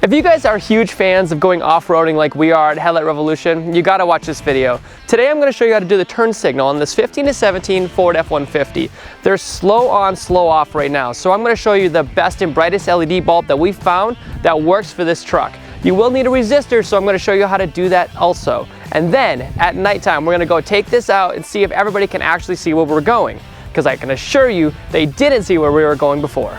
If you guys are huge fans of going off-roading like we are at Headlight Revolution, you gotta watch this video. Today I'm gonna show you how to do the turn signal on this 15 to 17 Ford F-150. They're slow on, slow off right now. So I'm gonna show you the best and brightest LED bulb that we found that works for this truck. You will need a resistor, so I'm gonna show you how to do that also. And then at nighttime, we're gonna go take this out and see if everybody can actually see where we're going. Because I can assure you, they didn't see where we were going before.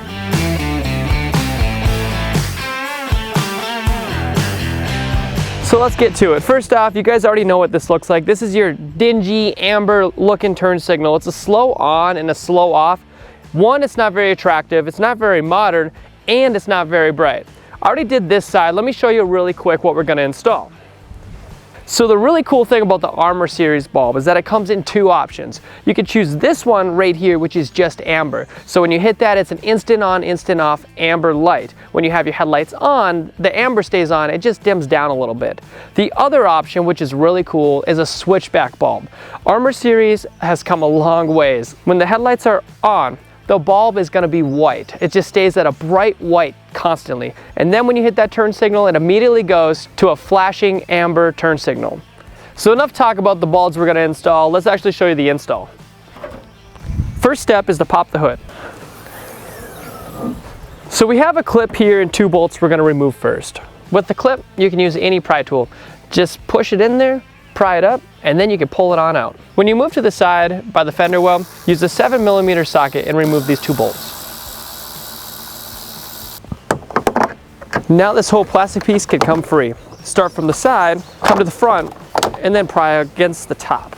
So let's get to it. First off, you guys already know what this looks like. This is your dingy, amber looking turn signal. It's a slow on and a slow off. One, it's not very attractive, it's not very modern, and it's not very bright. I already did this side. Let me show you really quick what we're gonna install. So the really cool thing about the Armor series bulb is that it comes in two options. You can choose this one right here, which is just amber. So when you hit that, it's an instant on, instant off amber light. When you have your headlights on, the amber stays on, it just dims down a little bit. The other option, which is really cool, is a switchback bulb. Armor series has come a long ways. When the headlights are on, the bulb is gonna be white. It just stays at a bright white constantly. And then when you hit that turn signal, it immediately goes to a flashing amber turn signal. So enough talk about the bulbs we're gonna install. Let's actually show you the install. First step is to pop the hood. So we have a clip here and two bolts we're gonna remove first. With the clip, you can use any pry tool. Just push it in there, pry it up, and then you can pull it on out. When you move to the side by the fender well, use a 7mm socket and remove these two bolts. Now this whole plastic piece can come free. Start from the side, come to the front, and then pry against the top.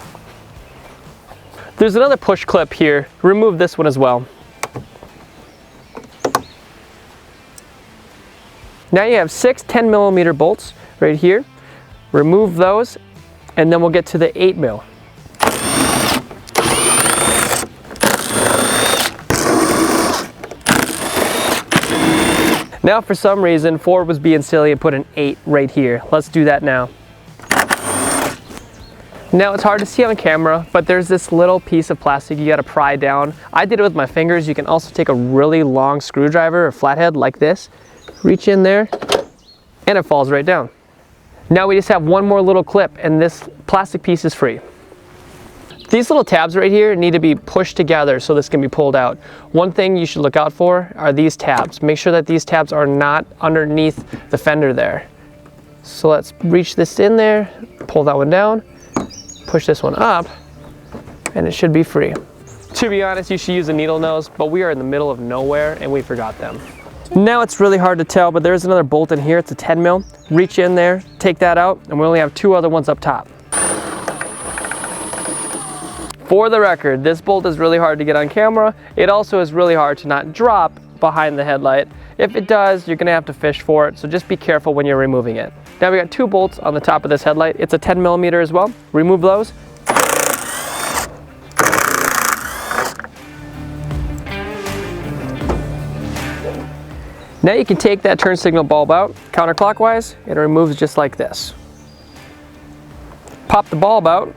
There's another push clip here. Remove this one as well. Now you have 6 10mm bolts right here. Remove those, and then we'll get to the 8mm. Now for some reason, Ford was being silly and put an 8 right here. Let's do that now. Now it's hard to see on camera, but there's this little piece of plastic you gotta pry down. I did it with my fingers. You can also take a really long screwdriver or flathead like this, reach in there, and it falls right down. Now we just have one more little clip and this plastic piece is free. These little tabs right here need to be pushed together so this can be pulled out. One thing you should look out for are these tabs. Make sure that these tabs are not underneath the fender there. So let's reach this in there, pull that one down, push this one up, and it should be free. To be honest, you should use a needle nose, but we are in the middle of nowhere and we forgot them. Now it's really hard to tell, but there's another bolt in here. It's a 10mm. Reach in there, take that out, and we only have two other ones up top. For the record, this bolt is really hard to get on camera. It also is really hard to not drop behind the headlight. If it does, you're gonna have to fish for it, so just be careful when you're removing it. Now we got two bolts on the top of this headlight. It's a 10mm as well. Remove those. Now you can take that turn signal bulb out counterclockwise. It removes just like this. Pop the bulb out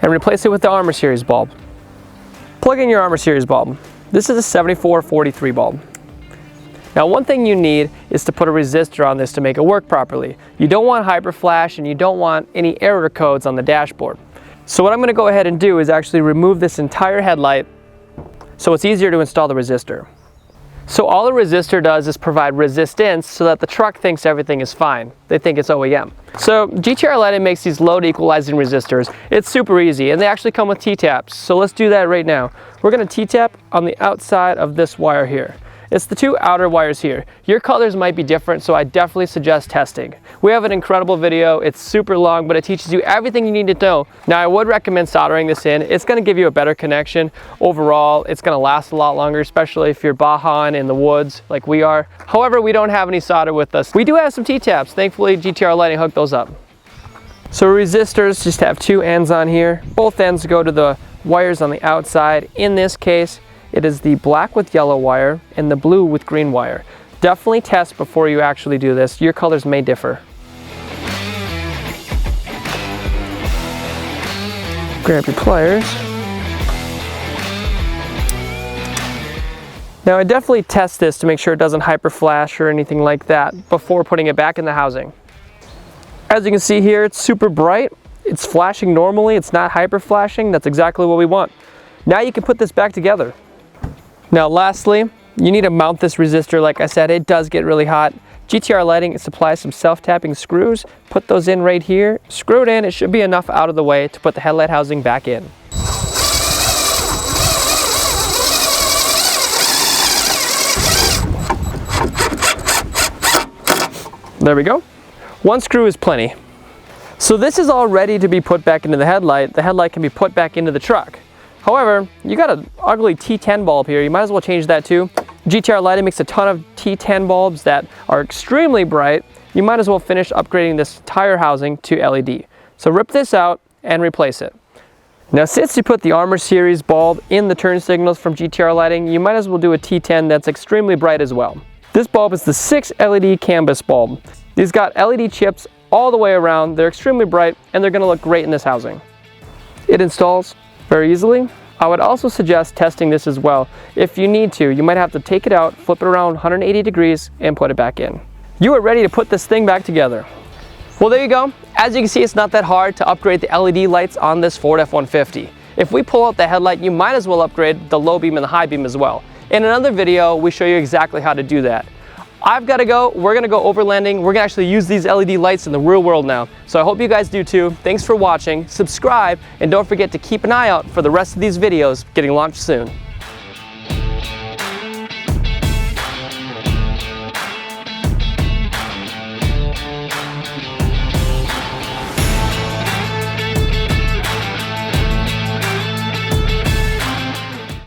and replace it with the Armor series bulb. Plug in your Armor series bulb. This is a 7443 bulb. Now one thing you need is to put a resistor on this to make it work properly. You don't want hyper flash and you don't want any error codes on the dashboard. So what I'm gonna go ahead and do is actually remove this entire headlight so it's easier to install the resistor. So all the resistor does is provide resistance so that the truck thinks everything is fine. They think it's OEM. So GTR LED makes these load equalizing resistors. It's super easy and they actually come with T-taps. So let's do that right now. We're gonna T-tap on the outside of this wire here. It's the two outer wires here. Your colors might be different, so I definitely suggest testing. We have an incredible video. It's super long, but it teaches you everything you need to know. Now, I would recommend soldering this in. It's gonna give you a better connection. Overall, it's gonna last a lot longer, especially if you're bajaing in the woods like we are. However, we don't have any solder with us. We do have some T-taps. Thankfully, GTR Lighting hooked those up. So resistors just have two ends on here. Both ends go to the wires on the outside. In this case, it is the black with yellow wire and the blue with green wire. Definitely test before you actually do this. Your colors may differ. Grab your pliers. Now I definitely test this to make sure it doesn't hyper flash or anything like that before putting it back in the housing. As you can see here, it's super bright. It's flashing normally, it's not hyper flashing. That's exactly what we want. Now you can put this back together. Now lastly, you need to mount this resistor. Like I said, it does get really hot. GTR Lighting supplies some self-tapping screws. Put those in right here. Screw it in, it should be enough out of the way to put the headlight housing back in. There we go. One screw is plenty. So this is all ready to be put back into the headlight. The headlight can be put back into the truck. However, you got an ugly T10 bulb here. You might as well change that too. GTR Lighting makes a ton of T10 bulbs that are extremely bright. You might as well finish upgrading this entire housing to LED. So rip this out and replace it. Now since you put the Armor Series bulb in the turn signals from GTR Lighting, you might as well do a T10 that's extremely bright as well. This bulb is the 6 LED canvas bulb. These got LED chips all the way around. They're extremely bright and they're going to look great in this housing. It installs very easily. I would also suggest testing this as well. If you need to, you might have to take it out, flip it around 180 degrees and put it back in. You are ready to put this thing back together. Well, there you go. As you can see, it's not that hard to upgrade the LED lights on this Ford F-150. If we pull out the headlight, you might as well upgrade the low beam and the high beam as well. In another video, we show you exactly how to do that. I've got to go. We're going to go overlanding. We're going to actually use these LED lights in the real world now. So I hope you guys do too. Thanks for watching. Subscribe, and don't forget to keep an eye out for the rest of these videos getting launched soon.